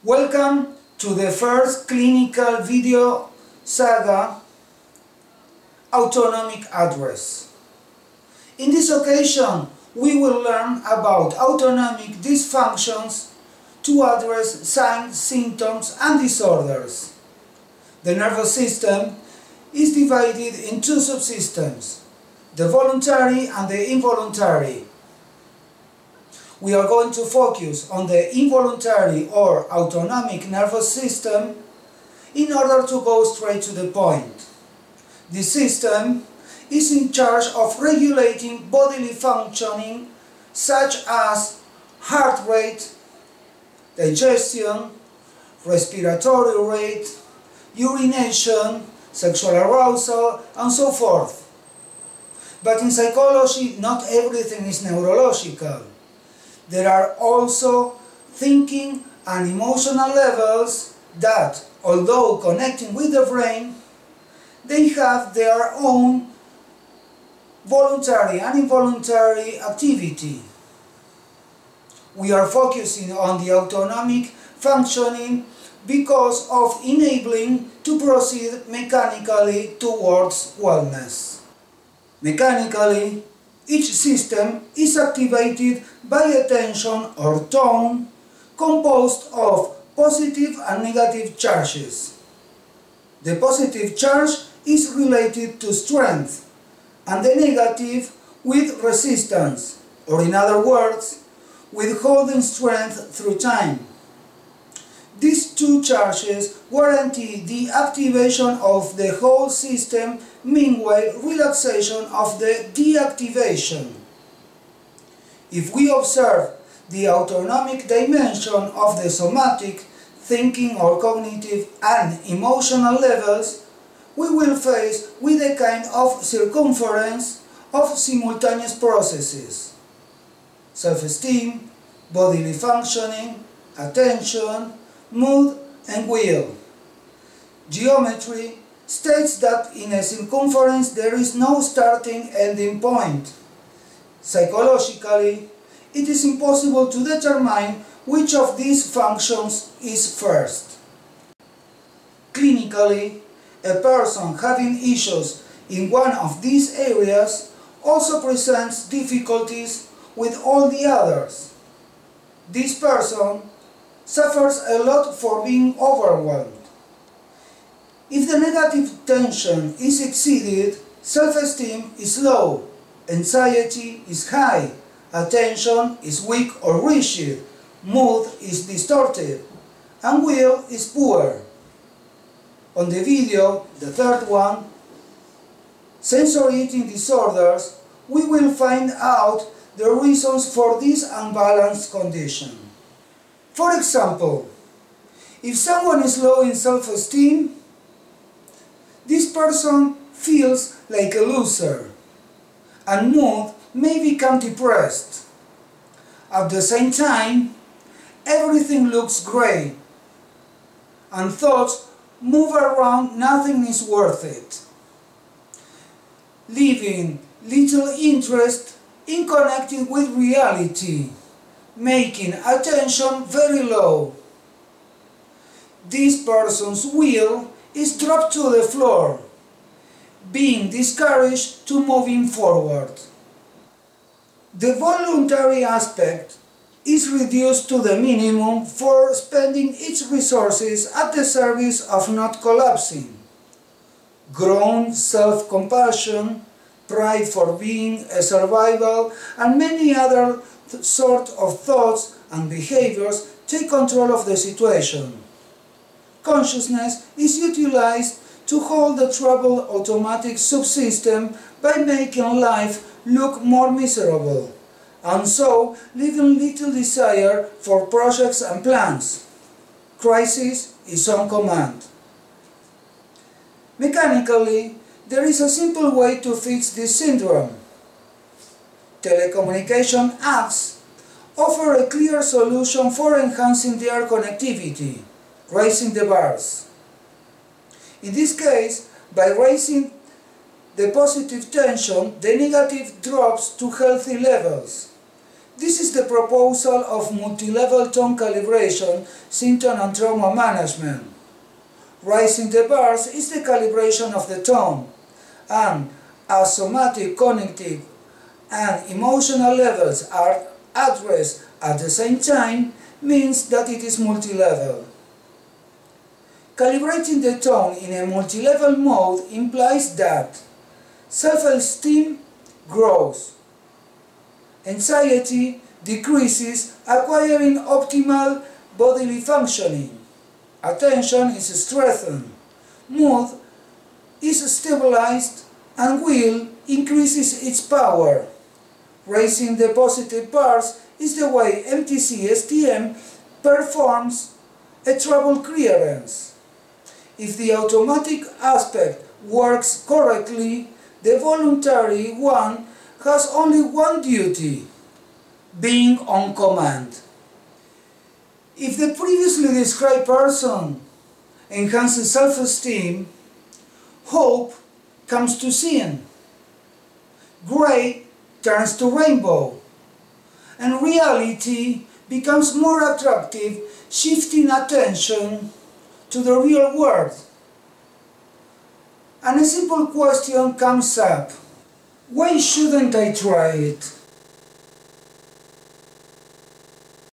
Welcome to the first clinical video saga, Autonomic Address. In this occasion, we will learn about autonomic dysfunctions to address signs, symptoms and disorders. The nervous system is divided in two subsystems, the voluntary and the involuntary. We are going to focus on the involuntary or autonomic nervous system in order to go straight to the point. This system is in charge of regulating bodily functioning such as heart rate, digestion, respiratory rate, urination, sexual arousal, and so forth. But in psychology, not everything is neurological. There are also thinking and emotional levels that, although connecting with the brain, they have their own voluntary and involuntary activity. We are focusing on the autonomic functioning because of enabling to proceed mechanically towards wellness. Mechanically, each system is activated by a tension or tone composed of positive and negative charges. The positive charge is related to strength and the negative with resistance, or in other words, withholding strength through time. These two charges guarantee the activation of the whole system, meanwhile relaxation of the deactivation. If we observe the autonomic dimension of the somatic, thinking or cognitive and emotional levels, we will face with a kind of circumference of simultaneous processes: self-esteem, bodily functioning, attention, mood and will. Geometry states that in a circumference there is no starting ending point. Psychologically, it is impossible to determine which of these functions is first. Clinically, a person having issues in one of these areas also presents difficulties with all the others. This person suffers a lot for being overwhelmed. If the negative tension is exceeded, self-esteem is low, anxiety is high, attention is weak or rigid, mood is distorted, and will is poor. On the video, the third one, sensory eating disorders, we will find out the reasons for this unbalanced condition. For example, if someone is low in self-esteem, this person feels like a loser, and mood may become depressed. At the same time, everything looks grey, and thoughts move around nothing is worth it, leaving little interest in connecting with reality, making attention very low. This person's will is dropped to the floor, being discouraged to moving forward. The voluntary aspect is reduced to the minimum for spending its resources at the service of not collapsing. Grown self-compassion, pride for being a survival, and many other sort of thoughts and behaviors take control of the situation. Consciousness is utilized to hold the troubled automatic subsystem by making life look more miserable, and so leaving little desire for projects and plans. Crisis is on command. Mechanically, there is a simple way to fix this syndrome. Telecommunication apps offer a clear solution for enhancing their connectivity, raising the bars. In this case, by raising the positive tension, the negative drops to healthy levels. This is the proposal of multi-level tone calibration, symptom and trauma management. Raising the bars is the calibration of the tone, and as somatic, cognitive, and emotional levels are addressed at the same time, means that it is multi-level. Calibrating the tone in a multi-level mode implies that self-esteem grows, anxiety decreases, acquiring optimal bodily functioning, attention is strengthened, mood is stabilized, and will increases its power. Raising the positive bars is the way MTC-STM performs a trouble clearance. If the automatic aspect works correctly, the voluntary one has only one duty: being on command. If the previously described person enhances self-esteem, hope comes to sin, gray turns to rainbow, and reality becomes more attractive, shifting attention to the real world. And a simple question comes up: why shouldn't I try it?